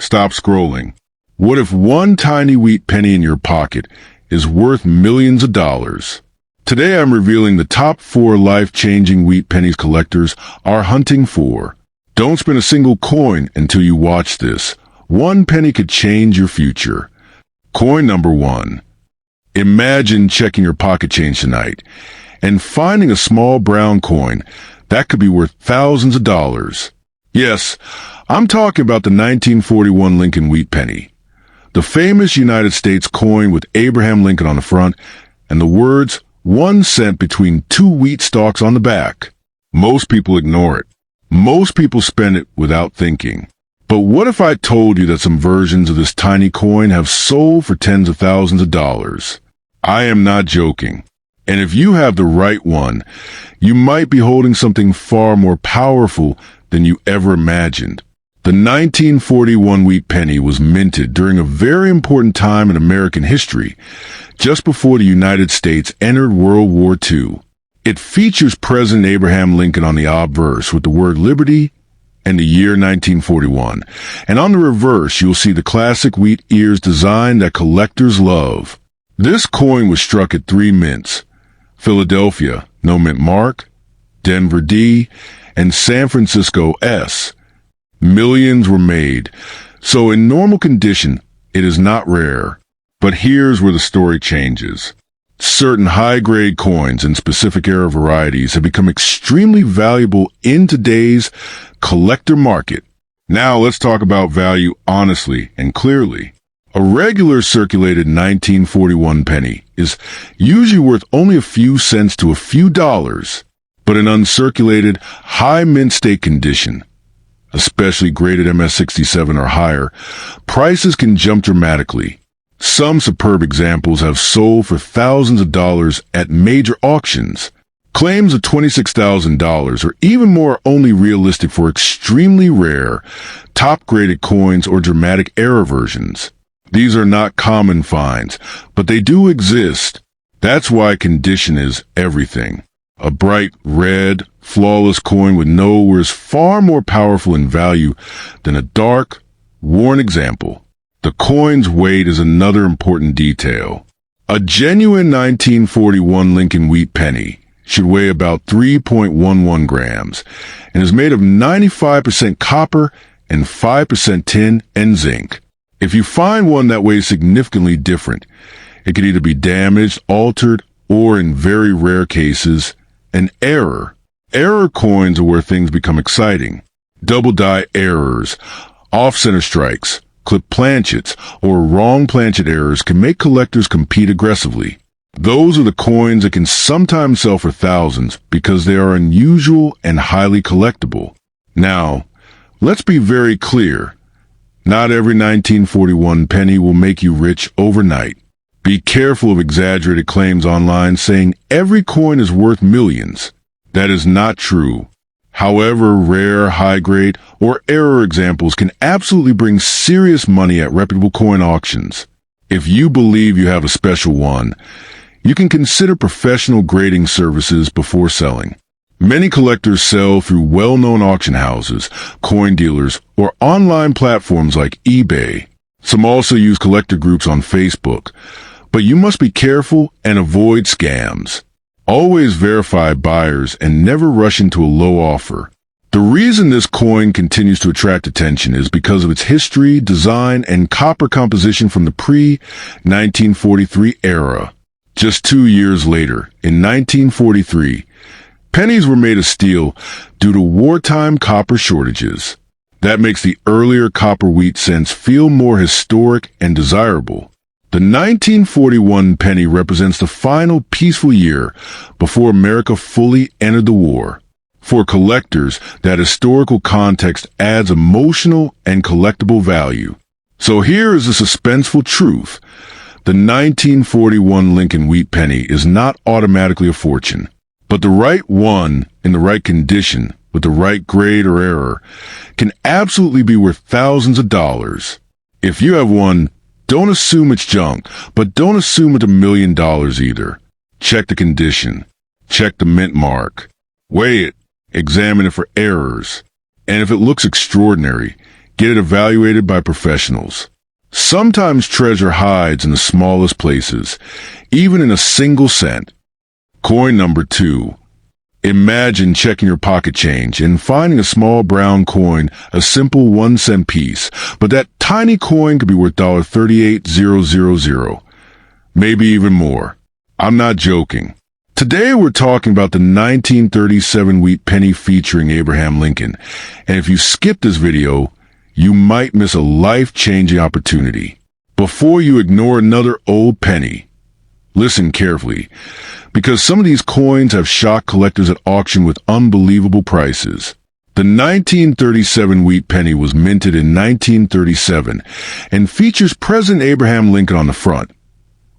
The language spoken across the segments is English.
Stop scrolling. What if one tiny wheat penny in your pocket is worth millions of dollars? Today I'm revealing the top 4 life-changing wheat pennies collectors are hunting for. Don't spend a single coin until you watch this. One penny could change your future. Coin number 1. Imagine checking your pocket change tonight and finding a small brown coin that could be worth thousands of dollars. Yes, I'm talking about the 1941 Lincoln wheat penny, the famous United States coin with Abraham Lincoln on the front and the words 1 cent between 2 wheat stalks on the back. Most people ignore it. Most people spend it without thinking. But what if I told you that some versions of this tiny coin have sold for tens of thousands of dollars? I am not joking. And if you have the right one, you might be holding something far more powerful than you ever imagined. The 1941 wheat penny was minted during a very important time in American history, just before the United States entered World War II. It features President Abraham Lincoln on the obverse with the word liberty and the year 1941. And on the reverse, you'll see the classic wheat ears design that collectors love. This coin was struck at 3 mints: Philadelphia, no mint mark; Denver D; and San Francisco S. Millions were made, so in normal condition, it is not rare. But here's where the story changes. Certain high-grade coins and specific era varieties have become extremely valuable in today's collector market. Now let's talk about value honestly and clearly. A regular circulated 1941 penny is usually worth only a few cents to a few dollars, but in uncirculated, high mint state condition, especially graded MS67 or higher, prices can jump dramatically. Some superb examples have sold for thousands of dollars at major auctions. Claims of $26,000 or even more are only realistic for extremely rare, top-graded coins or dramatic era versions. These are not common finds, but they do exist. That's why condition is everything. A bright, red, flawless coin with nowhere is far more powerful in value than a dark, worn example. The coin's weight is another important detail. A genuine 1941 Lincoln wheat penny should weigh about 3.11 grams and is made of 95% copper and 5% tin and zinc. If you find one that weighs significantly different, it could either be damaged, altered, or in very rare cases, an error. Error coins are where things become exciting. Double die errors, off-center strikes, clip planchets, or wrong planchet errors can make collectors compete aggressively. Those are the coins that can sometimes sell for thousands because they are unusual and highly collectible. Now, let's be very clear. Not every 1941 penny will make you rich overnight. Be careful of exaggerated claims online saying every coin is worth millions. That is not true. However, rare, high-grade, or error examples can absolutely bring serious money at reputable coin auctions. If you believe you have a special one, you can consider professional grading services before selling. Many collectors sell through well-known auction houses, coin dealers, or online platforms like eBay. Some also use collector groups on Facebook. But you must be careful and avoid scams. Always verify buyers and never rush into a low offer. The reason this coin continues to attract attention is because of its history, design, and copper composition from the pre-1943 era. Just 2 years later, in 1943, pennies were made of steel due to wartime copper shortages. That makes the earlier copper wheat cents feel more historic and desirable. The 1941 penny represents the final peaceful year before America fully entered the war. For collectors, that historical context adds emotional and collectible value. So here is the suspenseful truth. The 1941 Lincoln wheat penny is not automatically a fortune, but the right one in the right condition with the right grade or error can absolutely be worth thousands of dollars. If you have one, don't assume it's junk, but don't assume it's $1 million either. Check the condition. Check the mint mark. Weigh it. Examine it for errors. And if it looks extraordinary, Get it evaluated by professionals. Sometimes treasure hides in the smallest places, even in a single cent. Coin number 2. Imagine checking your pocket change and finding a small brown coin, a simple 1-cent piece, but that tiny coin could be worth $38,000, maybe even more. I'm not joking. Today we're talking about the 1937 wheat penny featuring Abraham Lincoln, and if you skip this video, you might miss a life-changing opportunity. Before you ignore another old penny, listen carefully, because some of these coins have shocked collectors at auction with unbelievable prices. The 1937 wheat penny was minted in 1937 and features President Abraham Lincoln on the front,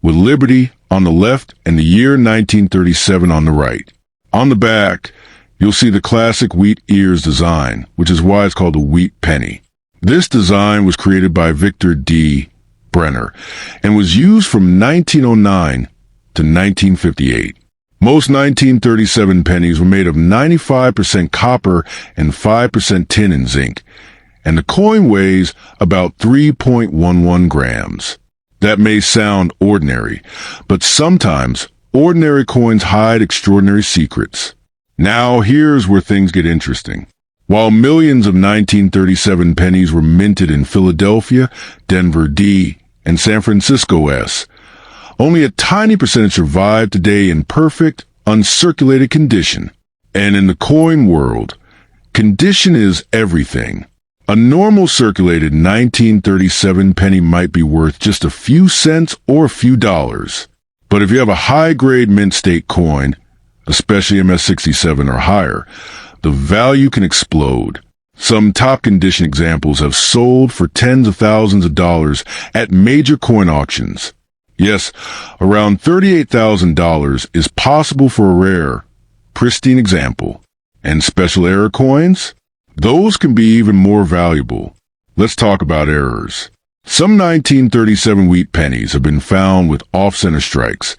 with Liberty on the left and the year 1937 on the right. On the back, you'll see the classic wheat ears design, which is why it's called a wheat penny. This design was created by Victor D. Brenner and was used from 1909 to 1958. Most 1937 pennies were made of 95% copper and 5% tin and zinc, and the coin weighs about 3.11 grams. That may sound ordinary, but sometimes ordinary coins hide extraordinary secrets. Now here's where things get interesting. While millions of 1937 pennies were minted in Philadelphia, Denver D, and San Francisco S, only a tiny percentage survive today in perfect, uncirculated condition. And in the coin world, condition is everything. A normal circulated 1937 penny might be worth just a few cents or a few dollars. But if you have a high-grade mint state coin, especially MS-67 or higher, the value can explode. Some top-condition examples have sold for tens of thousands of dollars at major coin auctions. Yes, around $38,000 is possible for a rare, pristine example. And special error coins? Those can be even more valuable. Let's talk about errors. Some 1937 wheat pennies have been found with off-center strikes,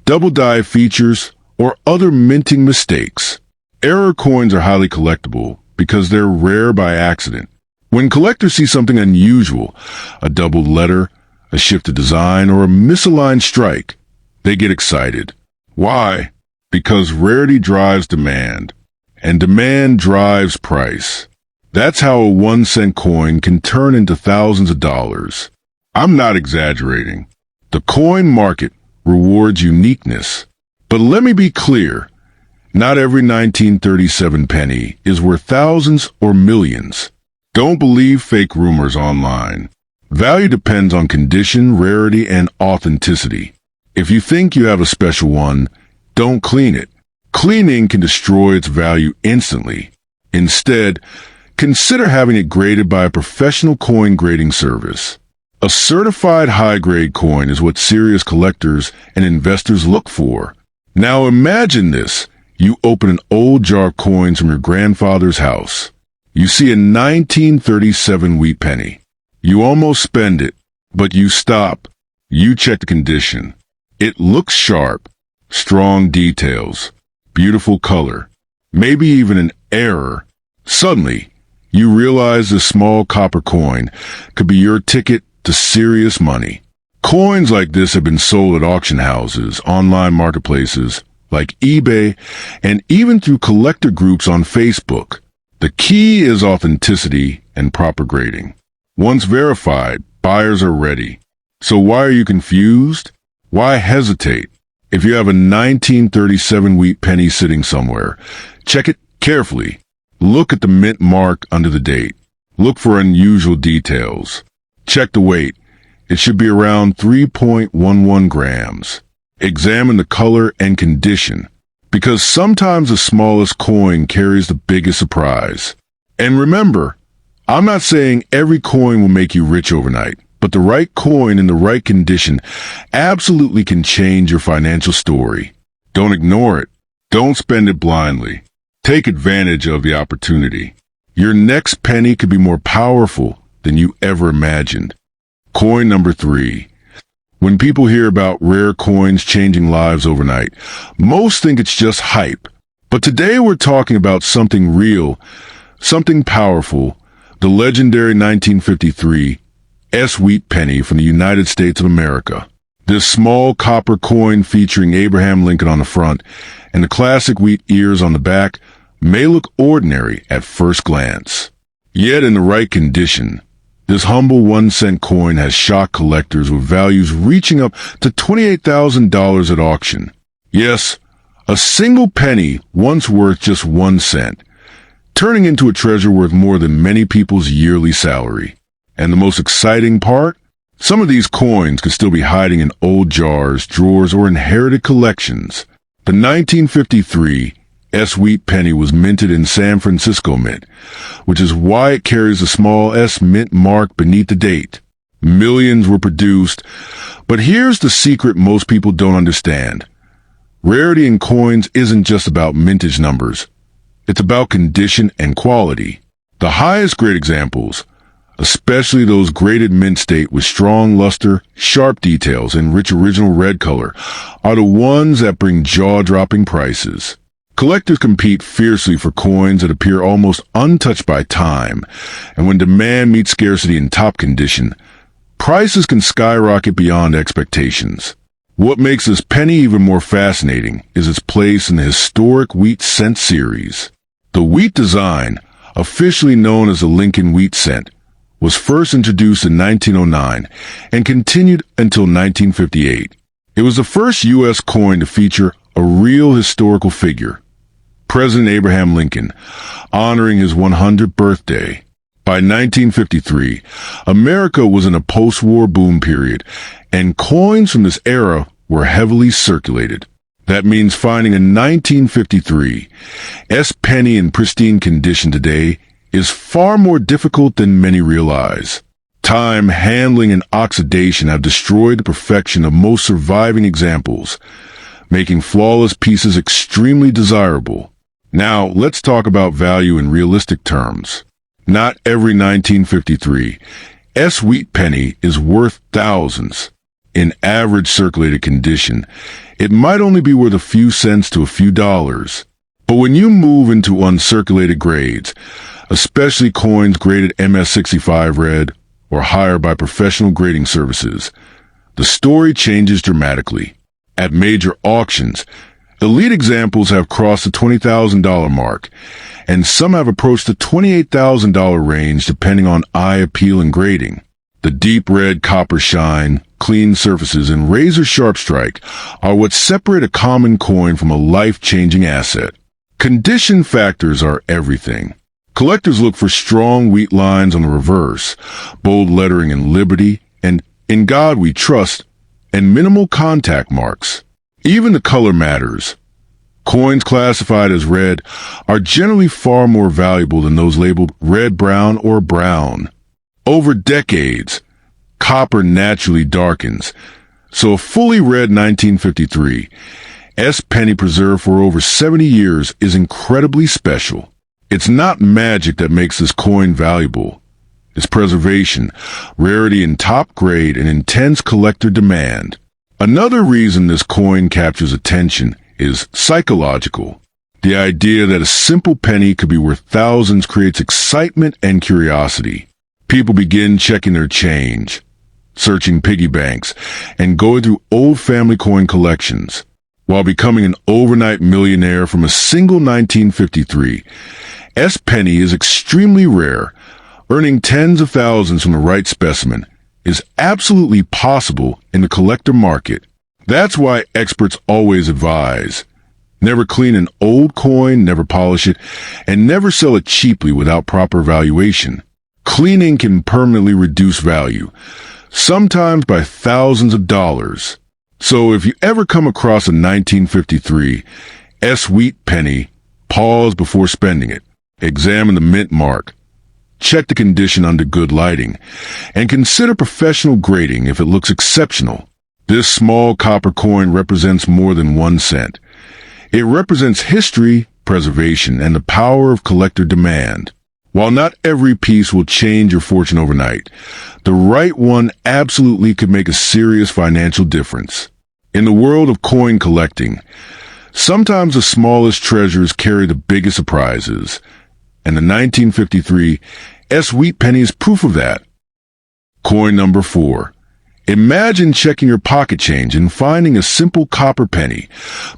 double die features, or other minting mistakes. Error coins are highly collectible because they're rare by accident. When collectors see something unusual, a doubled letter, a shifted design, or a misaligned strike, they get excited. Why? Because rarity drives demand, and demand drives price. That's how a 1-cent coin can turn into thousands of dollars. I'm not exaggerating. The coin market rewards uniqueness. But let me be clear, not every 1937 penny is worth thousands or millions. Don't believe fake rumors online. Value depends on condition, rarity, and authenticity. If you think you have a special one, don't clean it. Cleaning can destroy its value instantly. Instead, consider having it graded by a professional coin grading service. A certified high-grade coin is what serious collectors and investors look for. Now imagine this. You open an old jar of coins from your grandfather's house. You see a 1937 wheat penny. You almost spend it, but you stop. You check the condition. It looks sharp, strong details, beautiful color, maybe even an error. Suddenly, you realize this small copper coin could be your ticket to serious money. Coins like this have been sold at auction houses, online marketplaces like eBay, and even through collector groups on Facebook. The key is authenticity and proper grading. Once verified, buyers are ready. So why are you confused? Why hesitate? If you have a 1937 wheat penny sitting somewhere, check it carefully. Look at the mint mark under the date. Look for unusual details. Check the weight. It should be around 3.11 grams. Examine the color and condition, because sometimes the smallest coin carries the biggest surprise. And remember, I'm not saying every coin will make you rich overnight, but the right coin in the right condition absolutely can change your financial story. Don't ignore it. Don't spend it blindly. Take advantage of the opportunity. Your next penny could be more powerful than you ever imagined. Coin number 3. When people hear about rare coins changing lives overnight, most think it's just hype. But today we're talking about something real, something powerful, the legendary 1953 Wheat Penny from the United States of America. This small copper coin featuring Abraham Lincoln on the front and the classic wheat ears on the back may look ordinary at first glance. Yet in the right condition, this humble 1-cent coin has shocked collectors with values reaching up to $28,000 at auction. Yes, a single penny once worth just 1 cent, turning into a treasure worth more than many people's yearly salary. And the most exciting part? Some of these coins could still be hiding in old jars, drawers, or inherited collections. The 1953 Wheat Penny was minted in San Francisco Mint, which is why it carries a small S mint mark beneath the date. Millions were produced, but here's the secret most people don't understand. Rarity in coins isn't just about mintage numbers. It's about condition and quality. The highest grade examples, especially those graded mint state with strong luster, sharp details, and rich original red color, are the ones that bring jaw-dropping prices. Collectors compete fiercely for coins that appear almost untouched by time, and when demand meets scarcity in top condition, prices can skyrocket beyond expectations. What makes this penny even more fascinating is its place in the historic Wheat Cent series. The Wheat design, officially known as the Lincoln Wheat Cent, was first introduced in 1909 and continued until 1958. It was the first U.S. coin to feature a real historical figure, President Abraham Lincoln, honoring his 100th birthday. By 1953, America was in a post-war boom period, and coins from this era were heavily circulated. That means finding a 1953 penny in pristine condition today is far more difficult than many realize. Time, handling, and oxidation have destroyed the perfection of most surviving examples, making flawless pieces extremely desirable. Now, let's talk about value in realistic terms. Not every 1953 Wheat Penny is worth thousands. In average circulated condition, it might only be worth a few cents to a few dollars. But when you move into uncirculated grades, especially coins graded MS65 red or higher by professional grading services, the story changes dramatically. At major auctions, elite examples have crossed the $20,000 mark, and some have approached the $28,000 range depending on eye appeal and grading. The deep red copper shine, clean surfaces, and razor-sharp strike are what separate a common coin from a life-changing asset. Condition factors are everything. Collectors look for strong wheat lines on the reverse, bold lettering in Liberty, and In God We Trust, and minimal contact marks. Even the color matters. Coins classified as red are generally far more valuable than those labeled red, brown, or brown. Over decades, copper naturally darkens, so a fully red 1953 penny preserved for over 70 years is incredibly special. It's not magic that makes this coin valuable. It's preservation, rarity in top grade, and intense collector demand. Another reason this coin captures attention is psychological. The idea that a simple penny could be worth thousands creates excitement and curiosity. People begin checking their change, searching piggy banks, and going through old family coin collections. While becoming an overnight millionaire from a single 1953 penny is extremely rare, earning tens of thousands from the right specimen is absolutely possible in the collector market. That's why experts always advise: never clean an old coin, never polish it, and never sell it cheaply without proper valuation. Cleaning can permanently reduce value, sometimes by thousands of dollars. So if you ever come across a 1953 Wheat Penny, pause before spending it. Examine the mint mark, check the condition under good lighting, and consider professional grading if it looks exceptional. This small copper coin represents more than 1 cent. It represents history, preservation, and the power of collector demand. While not every piece will change your fortune overnight, the right one absolutely could make a serious financial difference. In the world of coin collecting, sometimes the smallest treasures carry the biggest surprises, and the 1953 Wheat Penny is proof of that. Coin number 4. Imagine checking your pocket change and finding a simple copper penny,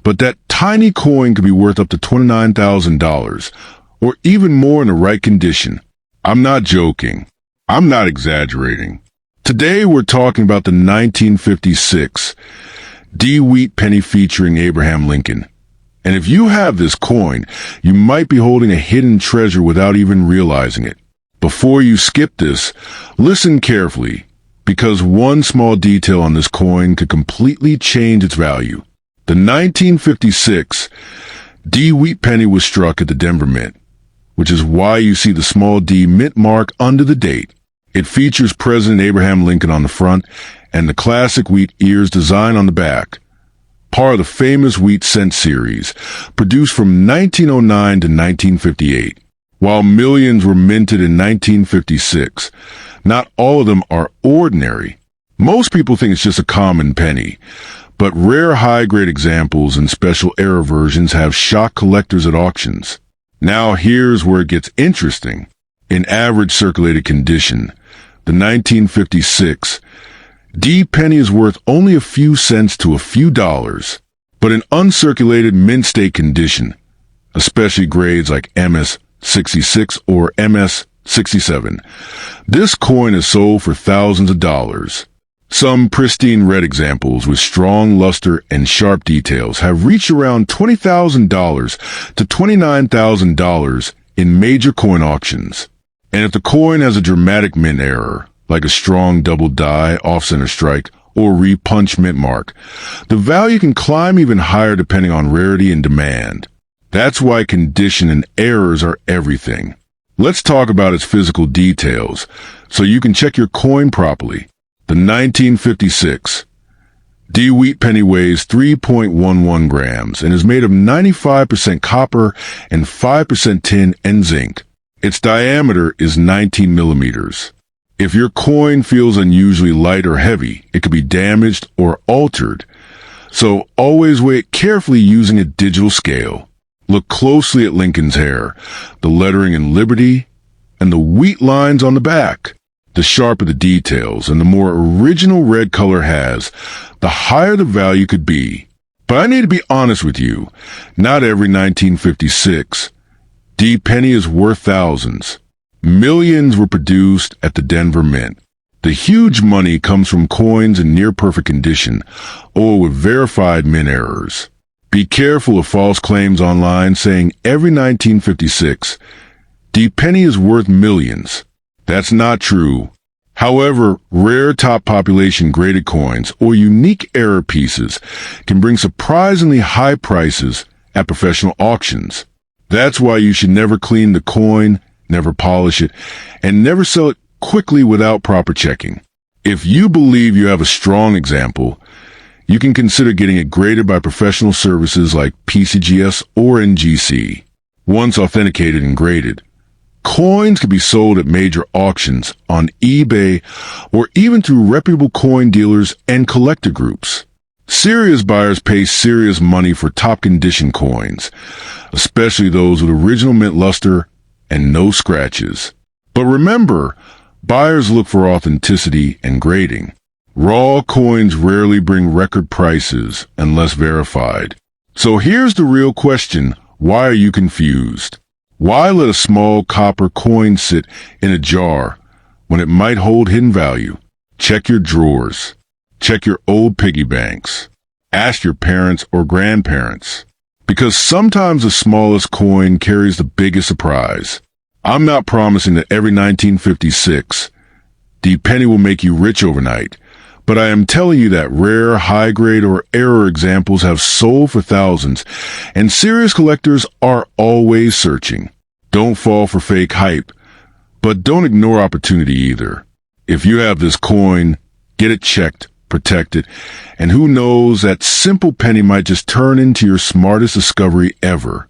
but that tiny coin could be worth up to $29,000, or even more in the right condition. I'm not joking. I'm not exaggerating. Today we're talking about the 1956 Wheat Penny featuring Abraham Lincoln. And if you have this coin, you might be holding a hidden treasure without even realizing it. Before you skip this, listen carefully, because one small detail on this coin could completely change its value. The 1956 Wheat Penny was struck at the Denver Mint, which is why you see the small D mint mark under the date. It features President Abraham Lincoln on the front and the classic wheat ears design on the back, part of the famous wheat cent series, produced from 1909 to 1958. While millions were minted in 1956, not all of them are ordinary. Most people think it's just a common penny, but rare high-grade examples and special era versions have shocked collectors at auctions. Now here's where it gets interesting. In average circulated condition, the 1956 penny is worth only a few cents to a few dollars, but in uncirculated mint state condition, especially grades like MS-66 or MS-67, this coin is sold for thousands of dollars. Some pristine red examples with strong luster and sharp details have reached around $20,000 to $29,000 in major coin auctions. And if the coin has a dramatic mint error, like a strong double die, off-center strike, or repunch mint mark, the value can climb even higher depending on rarity and demand. That's why condition and errors are everything. Let's talk about its physical details, so you can check your coin properly. The 1956 Wheat Penny weighs 3.11 grams and is made of 95% copper and 5% tin and zinc. Its diameter is 19 millimeters. If your coin feels unusually light or heavy, it could be damaged or altered. So always weigh it carefully using a digital scale. Look closely at Lincoln's hair, the lettering in Liberty, and the wheat lines on the back. The sharper the details and the more original red color has, the higher the value could be. But I need to be honest with you, not every 1956 penny is worth thousands. Millions were produced at the Denver Mint. The huge money comes from coins in near-perfect condition or with verified mint errors. Be careful of false claims online saying every 1956 penny is worth millions. That's not true. However, rare top population graded coins or unique error pieces can bring surprisingly high prices at professional auctions. That's why you should never clean the coin, never polish it, and never sell it quickly without proper checking. If you believe you have a strong example, you can consider getting it graded by professional services like PCGS or NGC. Once authenticated and graded, coins can be sold at major auctions, on eBay, or even through reputable coin dealers and collector groups. Serious buyers pay serious money for top condition coins, especially those with original mint luster and no scratches. But remember, buyers look for authenticity and grading. Raw coins rarely bring record prices unless verified. So here's the real question: why are you confused? Why let a small copper coin sit in a jar when it might hold hidden value? Check your drawers. Check your old piggy banks. Ask your parents or grandparents. Because sometimes the smallest coin carries the biggest surprise. I'm not promising that every 1956 penny will make you rich overnight, but I am telling you that rare, high-grade, or error examples have sold for thousands, and serious collectors are always searching. Don't fall for fake hype, but don't ignore opportunity either. If you have this coin, get it checked, protect it, and who knows, that simple penny might just turn into your smartest discovery ever.